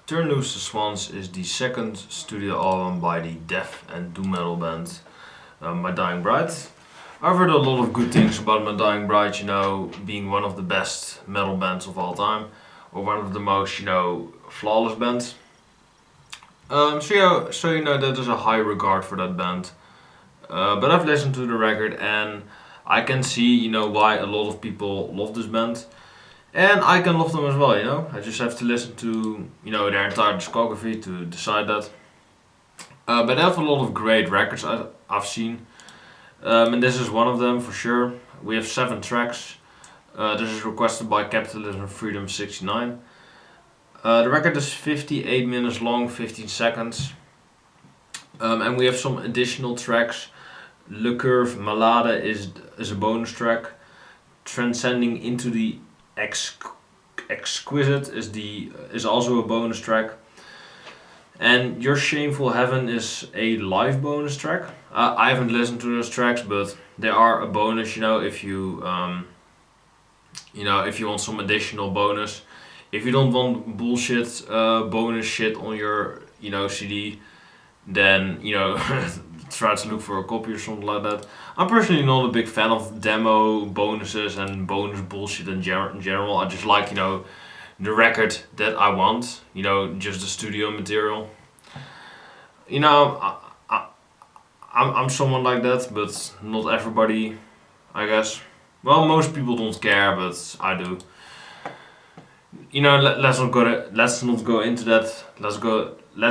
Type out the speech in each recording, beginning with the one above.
Turn Loose the Swans is the second studio album by the death and doom metal band My Dying Bride. I've heard a lot of good things about My Dying Bride, being one of the best metal bands of all time, or one of the most, flawless bands. So you know that there's a high regard for that band. But I've listened to the record and I can see, why a lot of people love this band. And I can love them as well, I just have to listen to, their entire discography to decide that. But they have a lot of great records I've seen. And this is one of them for sure. We have 7 tracks. This is requested by Capitalism Freedom 69. The record is 58 minutes long, 15 seconds. And we have some additional tracks. Le Curve Malade is a bonus track. Transcending into the Exquisite is also a bonus track. And Your Shameful Heaven is a live bonus track. I haven't listened to those tracks, but they are a bonus, if you if you want some additional bonus. If you don't want bullshit bonus shit on your CD, then try to look for a copy or something like that. I'm personally not a big fan of demo bonuses and bonus bullshit in general. I just like the record that I want, just the studio material. I'm someone like that, but not everybody, I guess. Well, most people don't care, but I do. Let's not go into that. Let's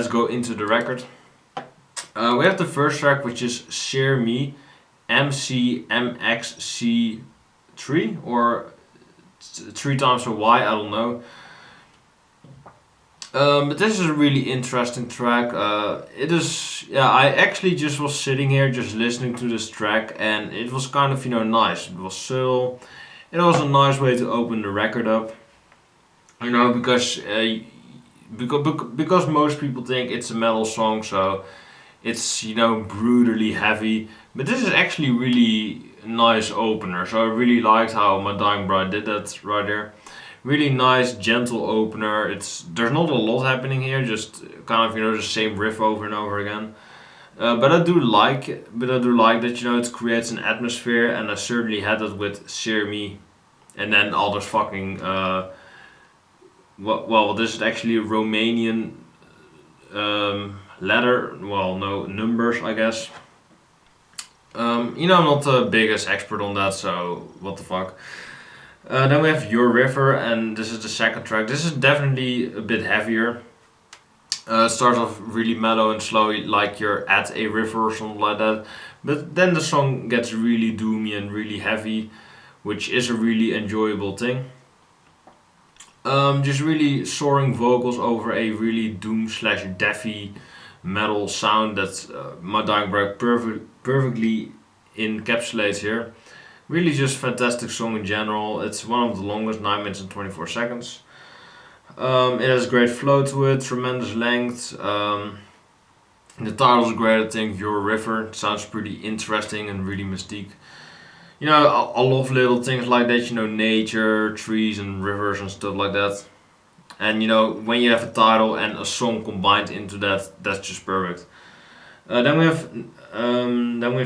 go into the record. We have the first track, which is Sear Me MCMXCIII, or 3 times a Y, I don't know. But this is a really interesting track. I actually just was sitting here just listening to this track, and it was kind of nice. It was subtle. It was a nice way to open the record up. Because most people think it's a metal song, so it's brutally heavy. But this is actually really nice opener. So I really liked how My Dying Bride did that right there. Really nice, gentle opener. There's not a lot happening here, just kind of the same riff over and over again. But I do like that it creates an atmosphere, and I certainly had that with Sear Me, and then all those fucking this is actually a Romanian numbers, I guess. I'm not the biggest expert on that, so what the fuck. Then we have Your River, and this is the second track. This is definitely a bit heavier. It starts off really mellow and slow, like you're at a river or something like that. But then the song gets really doomy and really heavy, which is a really enjoyable thing. Just really soaring vocals over a really doom/deathy metal sound that My Dying Bride perfectly encapsulates here. Really just fantastic song in general. It's one of the longest, 9 minutes and 24 seconds. It has great flow to it, tremendous length. The title's great, I think. Your River. It sounds pretty interesting and really mystique. I love little things like that, nature, trees and rivers and stuff like that. And when you have a title and a song combined into that, that's just perfect. Then we have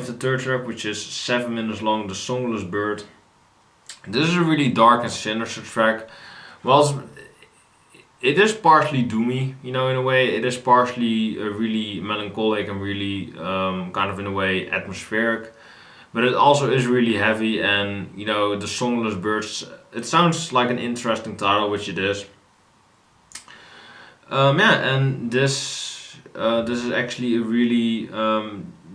the third track, which is 7 minutes long, The Songless Bird. This is a really dark and sinister track. Well, it is partially doomy, in a way. It is partially really melancholic and really kind of in a way atmospheric. But it also is really heavy, and The Songless Birds, it sounds like an interesting title, which it is. And this is actually a really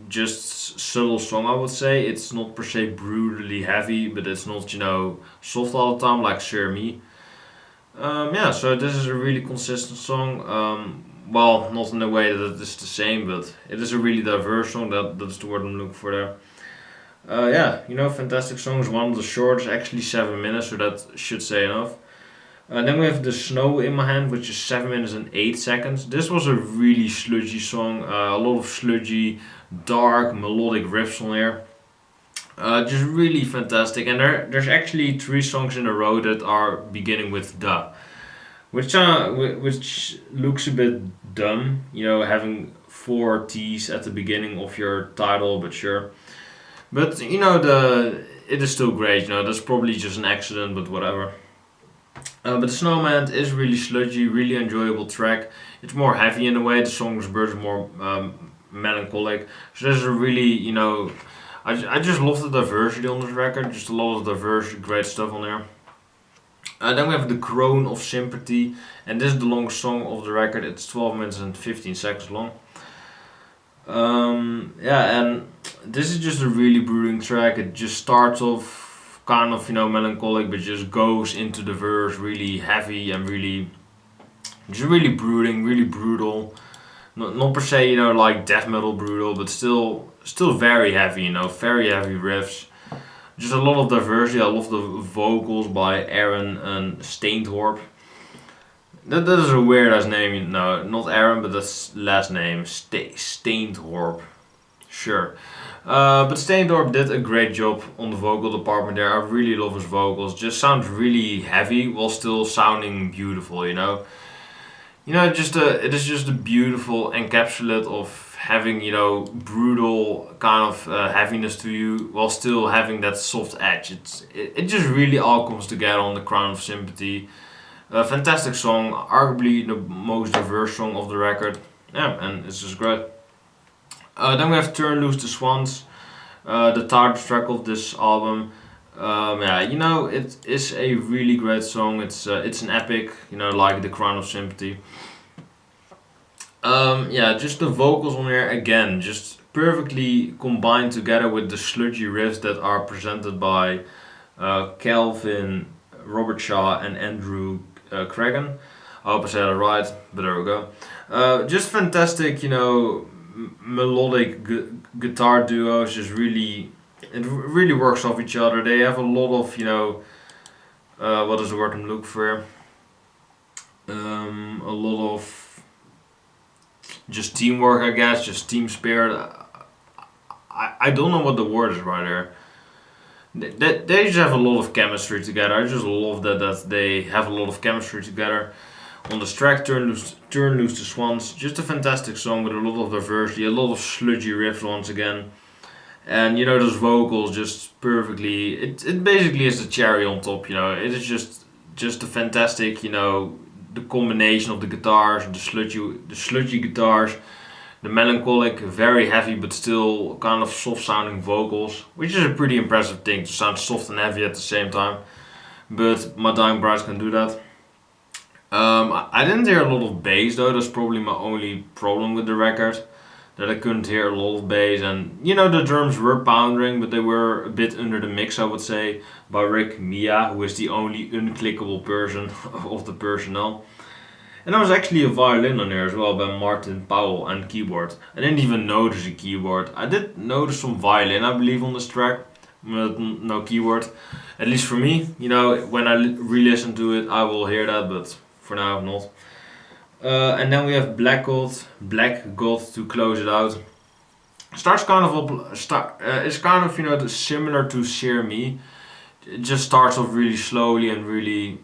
just subtle song, I would say. It's not per se brutally heavy, but it's not soft all the time like Sear Me. So this is a really consistent song. Not in a way that it is the same, but it is a really diverse song. That's the word I'm looking for there. Fantastic song. Is one of the shortest, actually 7 minutes, so that should say enough. Then we have The Snow in My Hand, which is 7 minutes and 8 seconds. This was a really sludgy song. A lot of sludgy, dark, melodic riffs on here. Just really fantastic. And there's actually 3 songs in a row that are beginning with the, which looks a bit dumb, you know, having four T's at the beginning of your title, but sure. But you know, it is still great. You know, that's probably just an accident, but whatever. But the Snowman is really sludgy, really enjoyable track. It's more heavy in a way. The Songless Bird is more melancholic. So there's a really, you know, I just love the diversity on this record. Just a lot of diverse, great stuff on there. Then we have the Crown of Sympathy, and this is the longest song of the record. It's 12 minutes and 15 seconds long. Yeah, and this is just a really brooding track. It just starts off kind of, you know, melancholic, but just goes into the verse really heavy and really, just really brooding, really brutal. Not per se, you know, like death metal brutal, but still very heavy, you know, very heavy riffs. Just a lot of diversity. I love the vocals by Aaron and Steentorp. That is a weird ass name. No, not Aaron, but that's last name. Steentorp. Sure. But Steentorp did a great job on the vocal department there. I really love his vocals. Just sounds really heavy while still sounding beautiful, you know. You know, it is just a beautiful encapsulate of having, you know, brutal kind of heaviness to you while still having that soft edge. It just really all comes together on the Crown of Sympathy. A fantastic song, arguably the most diverse song of the record. Yeah, and it's just great. Then we have Turn Loose the Swans, the title track of this album. Yeah, you know, it is a really great song. It's an epic, you know, like the Crown of Sympathy. Yeah, just the vocals on here again, just perfectly combined together with the sludgy riffs that are presented by Calvin, Robert Shaw, and Andrew Cragen. I hope I said it right, but there we go. Just fantastic, you know, melodic guitar duos. Just really, it really works off each other. They have a lot of, you know, what is the word I'm looking for? A lot of just teamwork, I guess, just team spirit. I don't know what the word is right there. They just have a lot of chemistry together. I just love that they have a lot of chemistry together. On this track, Turn Loose the Swans, just a fantastic song with a lot of diversity, a lot of sludgy riffs once again. And you know, those vocals just perfectly, it basically is the cherry on top, you know. It is just a fantastic, you know, the combination of the guitars, the sludgy guitars, the melancholic, very heavy but still kind of soft sounding vocals, which is a pretty impressive thing to sound soft and heavy at the same time. But My Dying Bride can do that. I didn't hear a lot of bass though. That's probably my only problem with the record, that I couldn't hear a lot of bass. And you know, the drums were pounding, but they were a bit under the mix, I would say, by Rick Mia, who is the only unclickable person of the personnel. And there was actually a violin on there as well by Martin Powell and keyboard. I didn't even notice a keyboard. I did notice some violin, I believe, on this track, but no keyboard. At least for me, you know, when I re-listen to it, I will hear that, but for now, not. And then we have Black God to close it out. Starts kind of it's kind of, you know, similar to Sear Me. It just starts off really slowly and really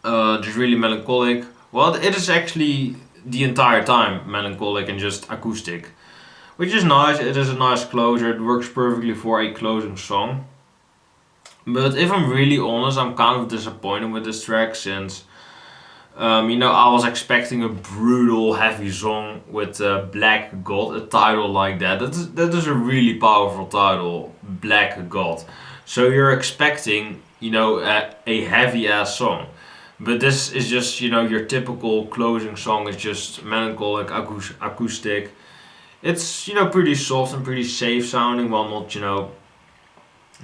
just really melancholic. Well, it is actually the entire time melancholic and just acoustic, which is nice. It is a nice closer. It works perfectly for a closing song. But if I'm really honest, I'm kind of disappointed with this track since, you know, I was expecting a brutal, heavy song with Black God, a title like that. That is a really powerful title, Black God. So you're expecting, you know, a heavy ass song. But this is just, you know, your typical closing song. It's just melancholic, acoustic. It's, you know, pretty soft and pretty safe sounding, while not, you know,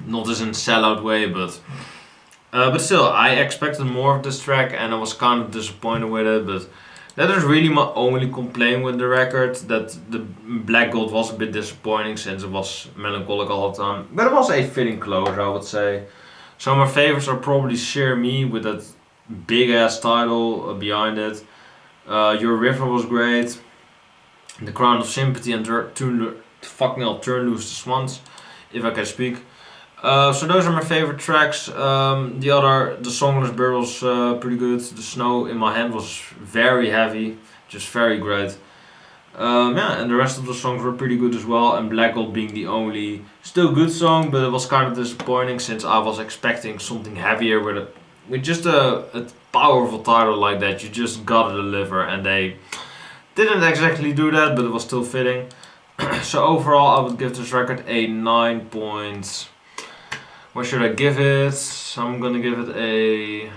not as in sellout way, but still, I expected more of this track and I was kind of disappointed with it. But that is really my only complaint with the record, that the Black God was a bit disappointing since it was melancholic all the time. But it was a fitting closer, I would say. So my favorites are probably Sear Me with that big ass title behind it. Your River was great. The Crown of Sympathy and Turn Loose the Swans, if I can speak. So those are my favorite tracks. The Songless Bird was pretty good. The Snow in My Hand was very heavy, just very great. Yeah, and the rest of the songs were pretty good as well. And Black Gold being the only still good song, but it was kind of disappointing since I was expecting something heavier with just a powerful title like that. You just gotta deliver, and they didn't exactly do that, but it was still fitting. So overall, I would give this record a 9 points. What should I give it? I'm gonna give it a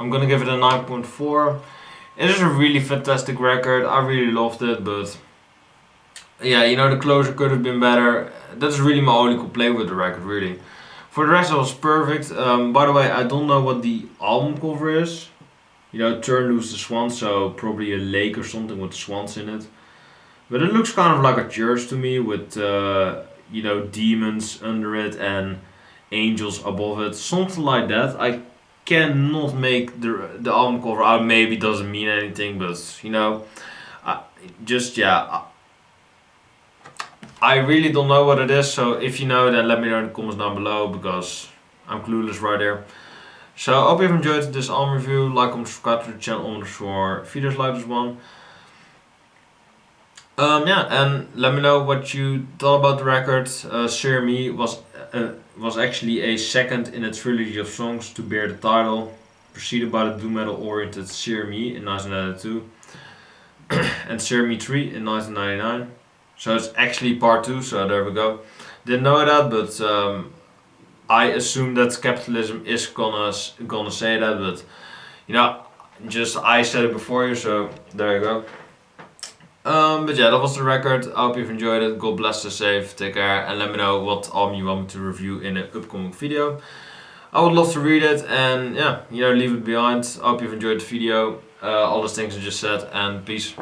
9.4. It is a really fantastic record. I really loved it, but yeah, the closure could have been better. That's really my only complaint with the record, really. For the rest, it was perfect. By the way, I don't know what the album cover is. Turn Loose the Swans, so probably a lake or something with swans in it. But it looks kind of like a church to me with, demons under it and angels above it, something like that. I cannot make the album cover out. Maybe it doesn't mean anything, but I, just yeah, I really don't know what it is. So if you know, then let me know in the comments down below because I'm clueless right there. So I hope you've enjoyed this album review. Like, comment, subscribe to the channel for videos like this one. Yeah, and let me know what you thought about the record. Sear Me was actually a second in a trilogy of songs to bear the title, preceded by the doom metal oriented Sear Me in 1992 and Sear Me 3 in 1999. So it's actually part 2, so there we go. Didn't know that, but I assume that capitalism is gonna say that, but just I said it before you, so there you go. But yeah, that was the record. I hope you've enjoyed it. God bless, stay safe, take care, and let me know what album you want me to review in an upcoming video. I would love to read it, and yeah, leave it behind. I hope you've enjoyed the video, all those things I just said, and peace.